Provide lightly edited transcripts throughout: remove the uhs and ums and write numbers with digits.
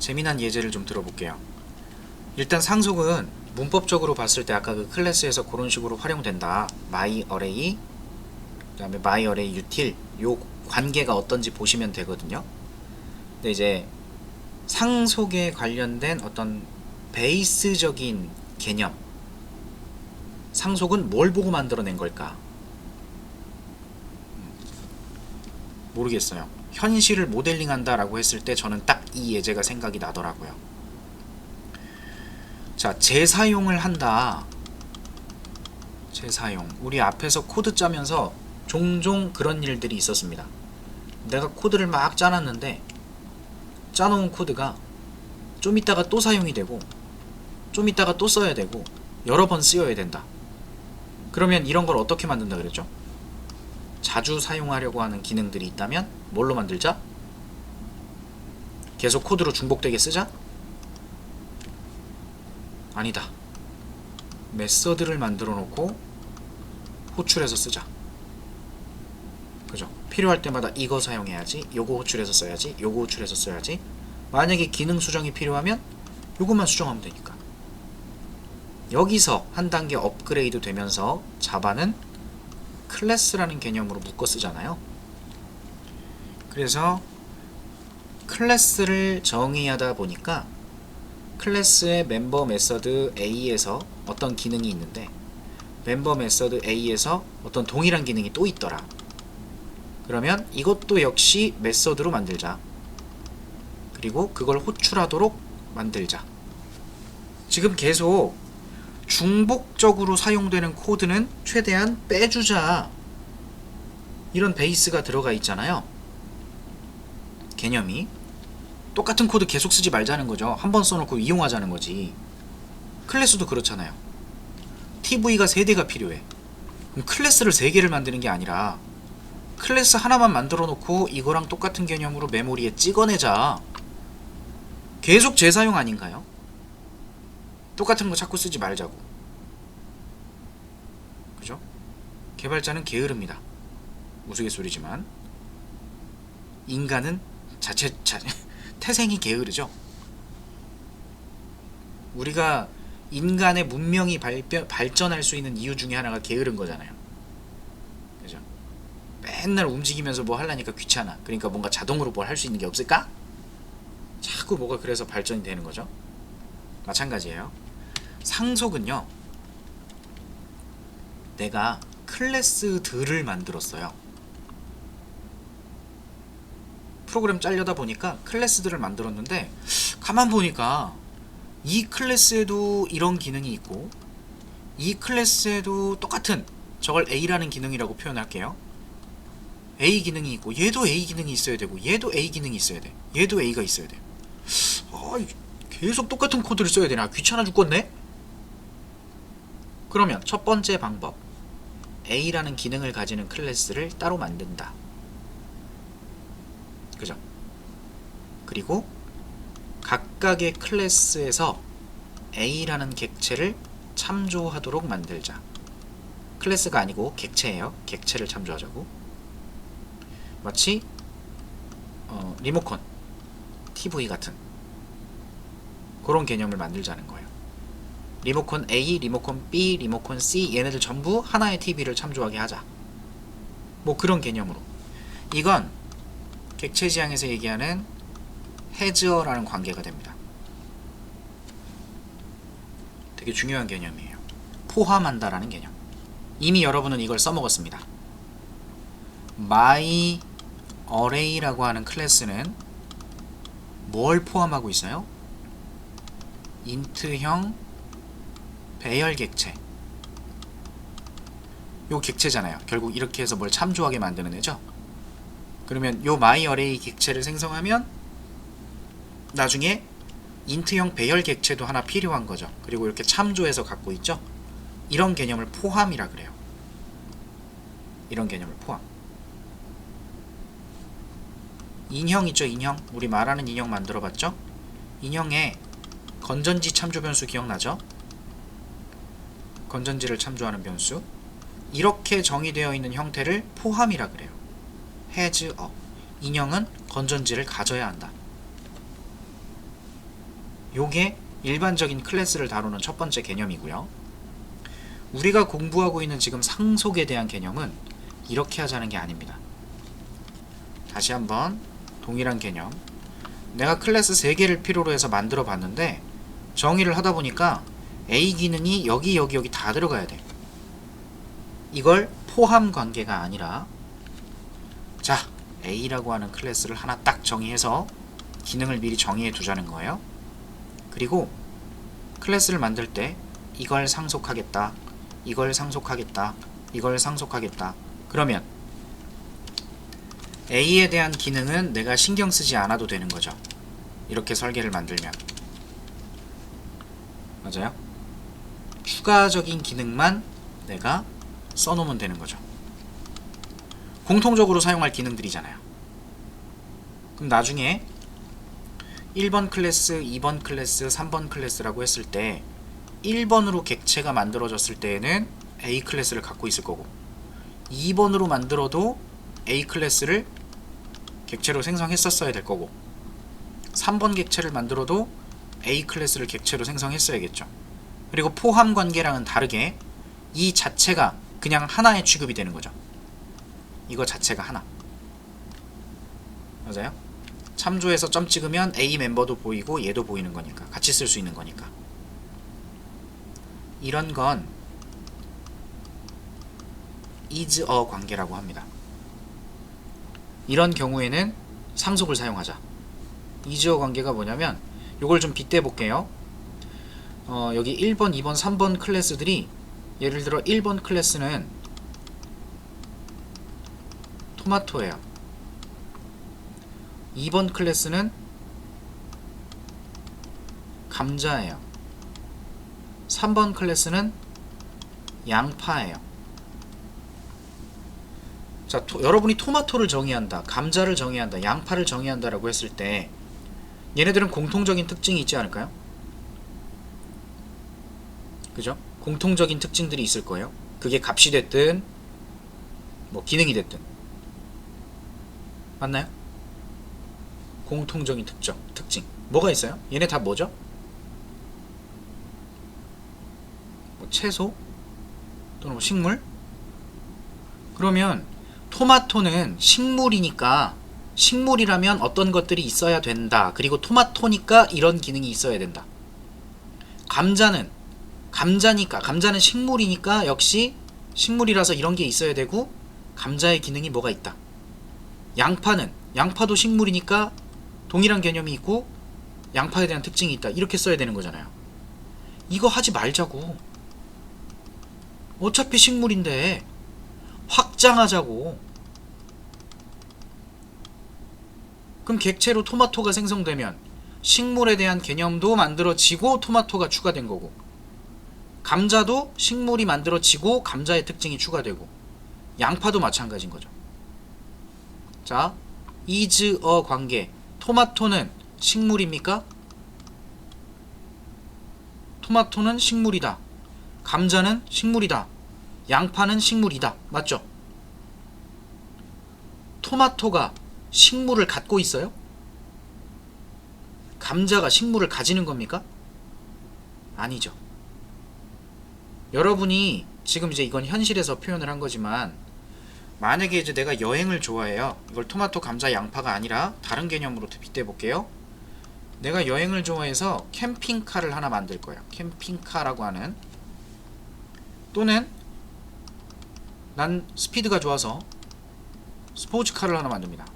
재미난 예제를 좀 들어볼게요. 일단 상속은 문법적으로 봤을 때 아까 그 클래스에서 그런 식으로 활용된다. my array, 그 다음에 my array util, 요 관계가 어떤지 보시면 되거든요. 근데 이제 상속에 관련된 어떤 베이스적인 개념, 상속은 뭘 보고 만들어낸 걸까? 모르겠어요. 현실을 모델링한다 라고 했을 때 저는 딱 이 예제가 생각이 나더라고요. 자, 재사용을 한다. 재사용. 우리 앞에서 코드 짜면서 종종 그런 일들이 있었습니다. 내가 코드를 막 짜놨는데 짜놓은 코드가 좀 이따가 또 사용이 되고 좀 이따가 또 써야 되고 여러 번 쓰여야 된다. 그러면 이런 걸 어떻게 만든다 그랬죠? 자주 사용하려고 하는 기능들이 있다면 뭘로 만들자? 계속 코드로 중복되게 쓰자? 아니다. 메서드를 만들어 놓고 호출해서 쓰자. 그죠? 필요할 때마다 이거 사용해야지, 요거 호출해서 써야지, 요거 호출해서 써야지. 만약에 기능 수정이 필요하면 요것만 수정하면 되니까. 여기서 한 단계 업그레이드 되면서 자바는 클래스라는 개념으로 묶어 쓰잖아요. 그래서 클래스를 정의하다 보니까 클래스의 멤버 메서드 A에서 어떤 기능이 있는데 멤버 메서드 A에서 어떤 동일한 기능이 또 있더라. 그러면 이것도 역시 메서드로 만들자. 그리고 그걸 호출하도록 만들자. 지금 계속 중복적으로 사용되는 코드는 최대한 빼주자. 이런 베이스가 들어가 있잖아요. 개념이. 똑같은 코드 계속 쓰지 말자는 거죠. 한 번 써놓고 이용하자는 거지. 클래스도 그렇잖아요. TV가 3대가 필요해. 그럼 클래스를 3개를 만드는 게 아니라 클래스 하나만 만들어 놓고 이거랑 똑같은 개념으로 메모리에 찍어내자. 계속 재사용 아닌가요? 똑같은 거 자꾸 쓰지 말자고. 그죠? 개발자는 게으릅니다. 우스갯소리지만 인간은 태생이 게으르죠. 우리가 인간의 문명이 발전할 수 있는 이유 중에 하나가 게으른 거잖아요. 그죠? 맨날 움직이면서 뭐 하려니까 귀찮아. 그러니까 뭔가 자동으로 뭘 할 수 있는 게 없을까? 자꾸 뭐가 그래서 발전이 되는 거죠. 마찬가지예요. 상속은요, 내가 클래스들을 만들었어요. 프로그램 짜려다 보니까 클래스들을 만들었는데 가만 보니까 이 클래스에도 이런 기능이 있고 이 클래스에도 똑같은, 저걸 A라는 기능이라고 표현할게요. A 기능이 있고 얘도 A 기능이 있어야 되고 얘도 A 기능이 있어야 돼. 얘도 A가 있어야 돼. 계속 똑같은 코드를 써야 되나? 귀찮아 죽겠네? 그러면 첫 번째 방법, A라는 기능을 가지는 클래스를 따로 만든다. 그죠? 그리고 각각의 클래스에서 A라는 객체를 참조하도록 만들자. 클래스가 아니고 객체예요. 객체를 참조하자고. 마치 리모컨, TV 같은 그런 개념을 만들자는 거예요. 리모컨 A, 리모컨 B, 리모컨 C, 얘네들 전부 하나의 TV를 참조하게 하자. 뭐 그런 개념으로. 이건 객체 지향에서 얘기하는 해즈어라는 관계가 됩니다. 되게 중요한 개념이에요. 포함한다라는 개념. 이미 여러분은 이걸 써먹었습니다. my array라고 하는 클래스는 뭘 포함하고 있어요? int형 배열 객체. 요 객체잖아요. 결국 이렇게 해서 뭘 참조하게 만드는 애죠. 그러면 요 my array 객체를 생성하면 나중에 int형 배열 객체도 하나 필요한 거죠. 그리고 이렇게 참조해서 갖고 있죠. 이런 개념을 포함이라 그래요. 이런 개념을 포함. 인형 있죠, 인형. 우리 말하는 인형 만들어 봤죠? 인형에 건전지 참조 변수 기억나죠? 건전지를 참조하는 변수. 이렇게 정의되어 있는 형태를 포함이라 그래요. has a. 인형은 건전지를 가져야 한다. 요게 일반적인 클래스를 다루는 첫 번째 개념이고요. 우리가 공부하고 있는 지금 상속에 대한 개념은 이렇게 하자는 게 아닙니다. 다시 한번 동일한 개념. 내가 클래스 3개를 필요로 해서 만들어 봤는데 정의를 하다 보니까 A 기능이 여기 다 들어가야 돼. 이걸 포함 관계가 아니라, 자, A라고 하는 클래스를 하나 딱 정의해서 기능을 미리 정의해 두자는 거예요. 그리고 클래스를 만들 때 이걸 상속하겠다, 이걸 상속하겠다, 이걸 상속하겠다. 그러면 A에 대한 기능은 내가 신경 쓰지 않아도 되는 거죠. 이렇게 설계를 만들면. 맞아요? 추가적인 기능만 내가 써놓으면 되는 거죠. 공통적으로 사용할 기능들이잖아요. 그럼 나중에 1번 클래스, 2번 클래스, 3번 클래스라고 했을 때 1번으로 객체가 만들어졌을 때에는 A 클래스를 갖고 있을 거고, 2번으로 만들어도 A 클래스를 객체로 생성했었어야 될 거고, 3번 객체를 만들어도 A 클래스를 객체로 생성했어야겠죠. 그리고 포함 관계랑은 다르게 이 자체가 그냥 하나의 취급이 되는 거죠. 이거 자체가 하나. 맞아요? 참조해서 점 찍으면 A 멤버도 보이고 얘도 보이는 거니까, 같이 쓸 수 있는 거니까. 이런 건 is a 관계라고 합니다. 이런 경우에는 상속을 사용하자. is a 관계가 뭐냐면, 요걸 좀 빗대 볼게요. 여기 1번, 2번, 3번 클래스들이, 예를 들어 1번 클래스는 토마토예요. 2번 클래스는 감자예요. 3번 클래스는 양파예요. 자, 여러분이 토마토를 정의한다, 감자를 정의한다, 양파를 정의한다 라고 했을 때 얘네들은 공통적인 특징이 있지 않을까요? 그죠? 공통적인 특징들이 있을 거예요. 그게 값이 됐든 뭐 기능이 됐든. 맞나요? 공통적인 특징 뭐가 있어요? 얘네 다 뭐죠? 뭐 채소? 또는 뭐 식물? 그러면 토마토는 식물이니까, 식물이라면 어떤 것들이 있어야 된다. 그리고 토마토니까 이런 기능이 있어야 된다. 감자는 감자는 식물이니까 역시 식물이라서 이런 게 있어야 되고, 감자의 기능이 뭐가 있다. 양파도 식물이니까 동일한 개념이 있고 양파에 대한 특징이 있다. 이렇게 써야 되는 거잖아요. 이거 하지 말자고. 어차피 식물인데 확장하자고. 그럼 객체로 토마토가 생성되면 식물에 대한 개념도 만들어지고 토마토가 추가된 거고, 감자도 식물이 만들어지고 감자의 특징이 추가되고, 양파도 마찬가지인 거죠. 자, is a 관계. 토마토는 식물입니까? 토마토는 식물이다. 감자는 식물이다. 양파는 식물이다. 맞죠? 토마토가 식물을 갖고 있어요? 감자가 식물을 가지는 겁니까? 아니죠. 여러분이 지금 이제 이건 현실에서 표현을 한 거지만, 만약에 이제 내가 여행을 좋아해요. 이걸 토마토, 감자, 양파가 아니라 다른 개념으로 빗대 볼게요. 내가 여행을 좋아해서 캠핑카를 하나 만들 거예요. 캠핑카라고 하는, 또는 난 스피드가 좋아서 스포츠카를 하나 만듭니다.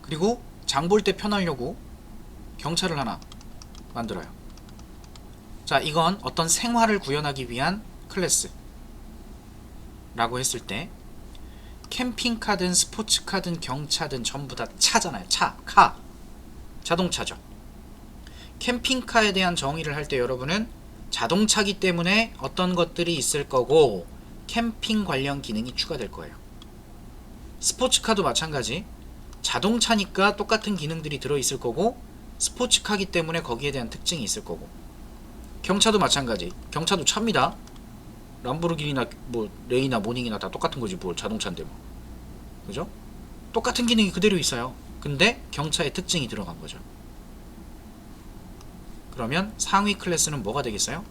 그리고 장 볼 때 편하려고 경차를 하나 만들어요. 자, 이건 어떤 생활을 구현하기 위한 클래스 라고 했을 때, 캠핑카든 스포츠카든 경차든 전부 다 차잖아요. 카, 자동차죠. 캠핑카에 대한 정의를 할 때 여러분은 자동차기 때문에 어떤 것들이 있을 거고 캠핑 관련 기능이 추가될 거예요. 스포츠카도 마찬가지. 자동차니까 똑같은 기능들이 들어있을 거고, 스포츠카기 때문에 거기에 대한 특징이 있을 거고, 경차도 마찬가지. 경차도 차입니다. 람보르기니나 뭐 레이나 모닝이나 다 똑같은 거지, 뭘 자동차인데 뭐. 그죠? 똑같은 기능이 그대로 있어요. 근데 경차의 특징이 들어간 거죠. 그러면 상위 클래스는 뭐가 되겠어요?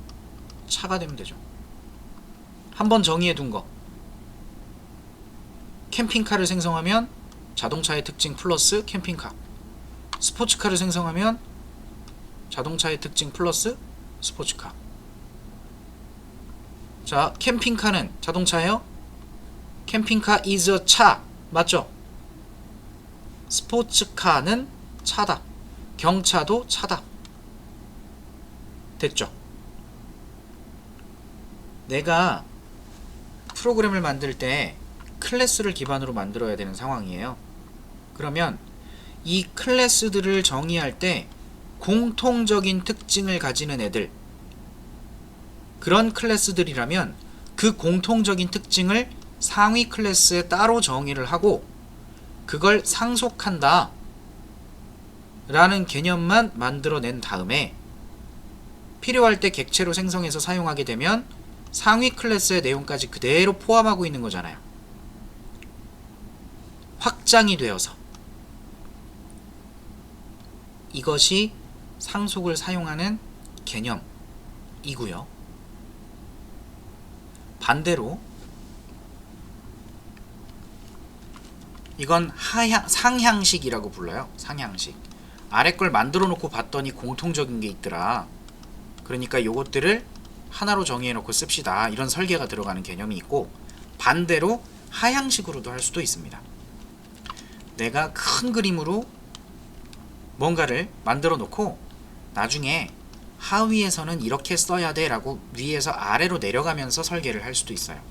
차가 되면 되죠. 한번 정의해 둔 거. 캠핑카를 생성하면 자동차의 특징 플러스 캠핑카. 스포츠카를 생성하면 자동차의 특징 플러스 스포츠카. 자, 캠핑카는 자동차예요? 캠핑카 is a 차. 맞죠? 스포츠카는 차다. 경차도 차다. 됐죠? 내가 프로그램을 만들 때 클래스를 기반으로 만들어야 되는 상황이에요. 그러면 이 클래스들을 정의할 때 공통적인 특징을 가지는 애들, 그런 클래스들이라면 그 공통적인 특징을 상위 클래스에 따로 정의를 하고 그걸 상속한다 라는 개념만 만들어낸 다음에 필요할 때 객체로 생성해서 사용하게 되면 상위 클래스의 내용까지 그대로 포함하고 있는 거잖아요. 확장이 되어서. 이것이 상속을 사용하는 개념이고요. 반대로 이건 상향식이라고 불러요. 상향식. 아래 걸 만들어 놓고 봤더니 공통적인 게 있더라. 그러니까 요것들을 하나로 정의해 놓고 씁시다. 이런 설계가 들어가는 개념이 있고, 반대로 하향식으로도 할 수도 있습니다. 내가 큰 그림으로 뭔가를 만들어 놓고 나중에 하위에서는 이렇게 써야 돼 라고 위에서 아래로 내려가면서 설계를 할 수도 있어요.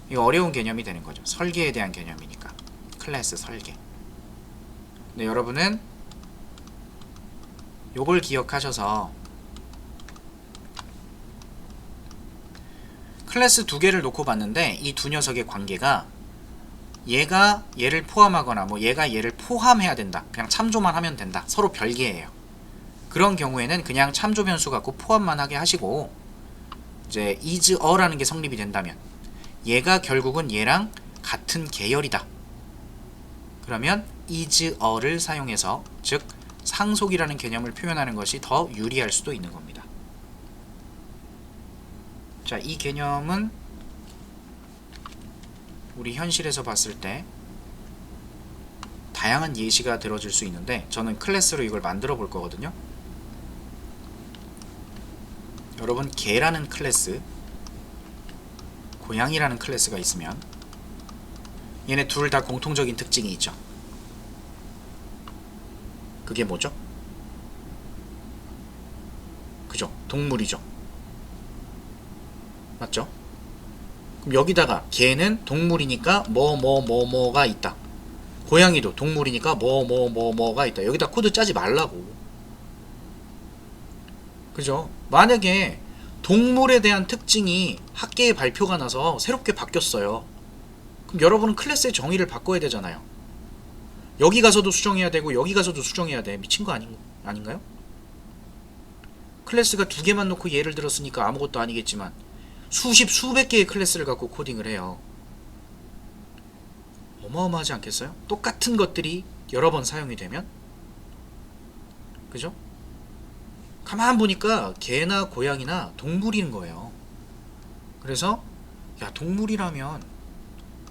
이거 어려운 개념이 되는 거죠. 설계에 대한 개념이니까. 클래스 설계. 근데 여러분은 요걸 기억하셔서 클래스 두 개를 놓고 봤는데 이 두 녀석의 관계가 얘가 얘를 포함하거나 뭐 얘가 얘를 포함해야 된다. 그냥 참조만 하면 된다. 서로 별개예요. 그런 경우에는 그냥 참조 변수 갖고 포함만 하게 하시고, 이제 is a라는 게 성립이 된다면 얘가 결국은 얘랑 같은 계열이다. 그러면 is a를 사용해서, 즉 상속이라는 개념을 표현하는 것이 더 유리할 수도 있는 겁니다. 자, 이 개념은 우리 현실에서 봤을 때 다양한 예시가 들어질 수 있는데 저는 클래스로 이걸 만들어 볼 거거든요. 여러분, 개라는 클래스, 고양이라는 클래스가 있으면 얘네 둘 다 공통적인 특징이 있죠. 그게 뭐죠? 그죠? 동물이죠. 맞죠? 그럼 여기다가 개는 동물이니까 뭐가 있다. 고양이도 동물이니까 뭐가 있다. 여기다 코드 짜지 말라고. 그죠? 만약에 동물에 대한 특징이 학계에 발표가 나서 새롭게 바뀌었어요. 그럼 여러분은 클래스의 정의를 바꿔야 되잖아요. 여기 가서도 수정해야 되고 여기 가서도 수정해야 돼. 미친 거 아닌가요? 클래스가 두 개만 놓고 예를 들었으니까 아무것도 아니겠지만 수십 수백 개의 클래스를 갖고 코딩을 해요. 어마어마하지 않겠어요? 똑같은 것들이 여러 번 사용이 되면? 그죠? 가만 보니까 개나 고양이나 동물인 거예요. 그래서 야, 동물이라면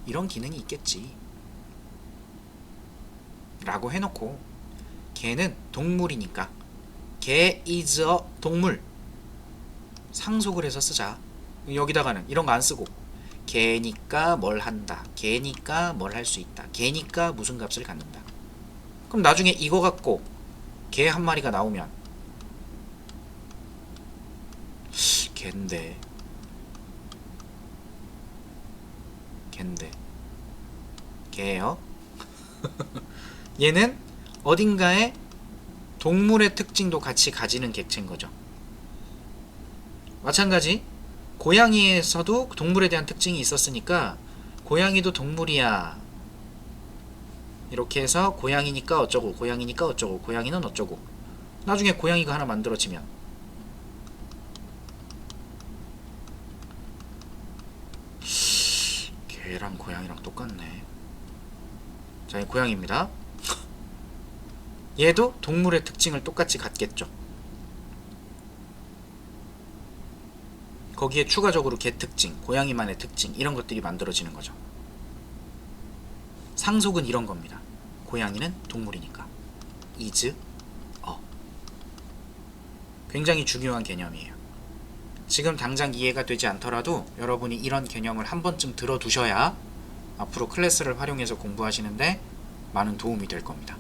이런 기능이 있겠지 라고 해놓고 개는 동물이니까 개 is a 동물 상속을 해서 쓰자. 여기다가는 이런 거 안 쓰고 개니까 뭘 한다, 개니까 뭘 할 수 있다, 개니까 무슨 값을 갖는다. 그럼 나중에 이거 갖고 개 한 마리가 나오면 갠데 개예요. 얘는 어딘가에 동물의 특징도 같이 가지는 객체인 거죠. 마찬가지 고양이에서도 동물에 대한 특징이 있었으니까 고양이도 동물이야. 이렇게 해서 고양이니까 어쩌고 고양이니까 어쩌고 고양이는 어쩌고. 나중에 고양이가 하나 만들어지면 개랑 고양이랑 똑같네. 자, 이 고양이입니다. 얘도 동물의 특징을 똑같이 갖겠죠. 거기에 추가적으로 개 특징, 고양이만의 특징 이런 것들이 만들어지는 거죠. 상속은 이런 겁니다. 고양이는 동물이니까. is a. 굉장히 중요한 개념이에요. 지금 당장 이해가 되지 않더라도 여러분이 이런 개념을 한 번쯤 들어두셔야 앞으로 클래스를 활용해서 공부하시는데 많은 도움이 될 겁니다.